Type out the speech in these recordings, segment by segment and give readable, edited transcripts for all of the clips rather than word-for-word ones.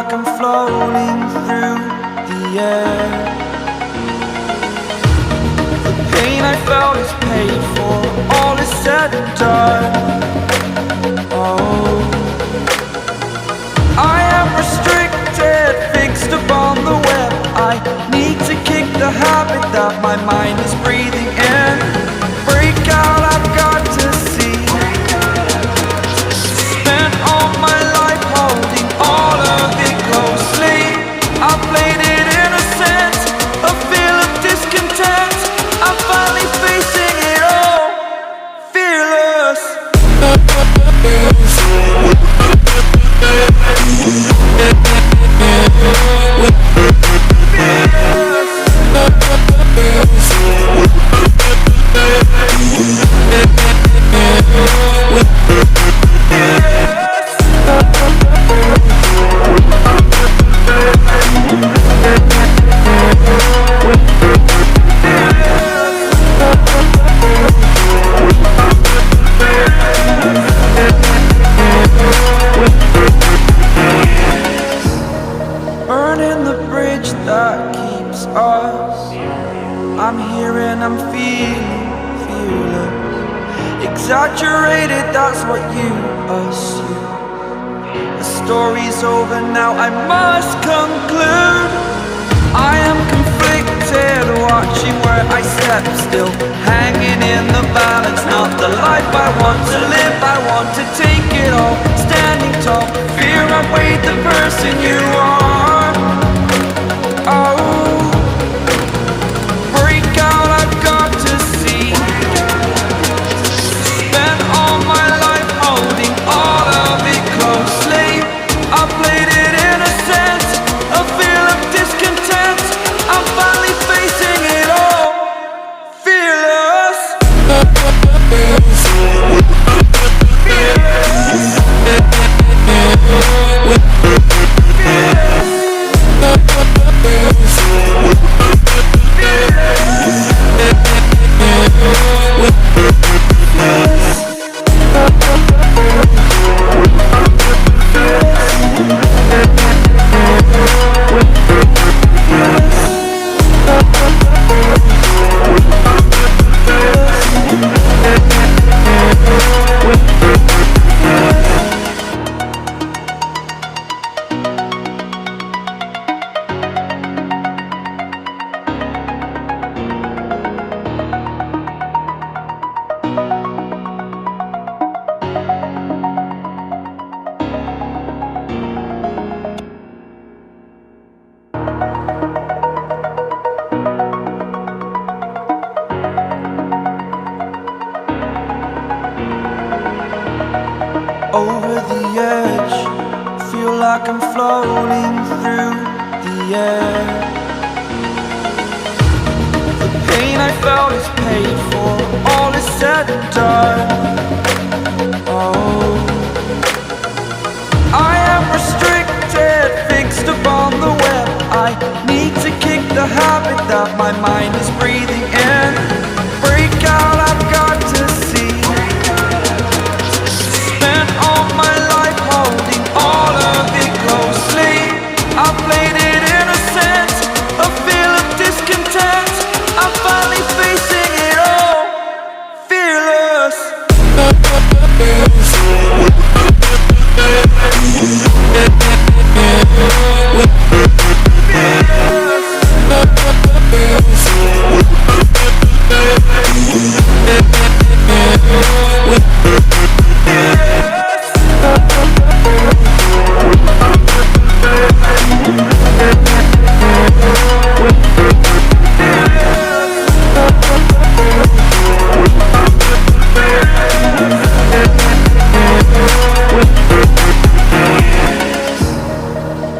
like I'm floating through the air. The pain I felt is paid for, all is said and done. Oh, I am restricted, fixed upon the web. I need to kick the habit that my mind is breathing in. Break out, I've got to see. Spent all my life holding all of it closely. I played it innocent, a feel of discontent. I'm finally facing it all, fearless. Burning the bridge that keeps us. I'm here and I'm feeling fearless. Exaggerated, that's what you assume. The story's over now, I must conclude. I am conflicted, watching where I step still, hanging in the balance. Not the life I want to live, I want to take it all. Standing tall, fear outweighed the person you are. Oh, break out, I've got to see. Spent all my life holding all of it closely. I played it innocent, a feel of discontent. I'm finally facing it all, fearless. Over the edge, feel like I'm floating through the air. The pain I felt is paid for, all is said and done. Oh, I am restricted, fixed upon the web. I need to kick the habit that my mind is breathing in. Break out, I've got to see. Spent all my life holding all of it closely. I played it innocent, a feel of discontent. I'm finally facing it all, fearless.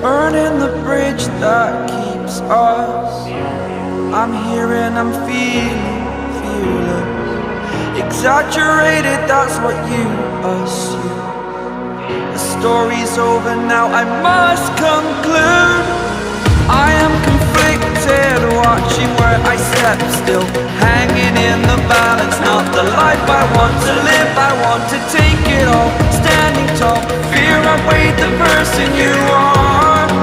Burning the bridge that keeps us. I'm here and I'm feeling fearless. Exaggerated, that's what you assume. The story's over now, I must conclude. I am conflicted, watching where I step still, hanging in the balance. Not the life I want to live, I want to take it all. Standing tall, fear outweighed the person you are.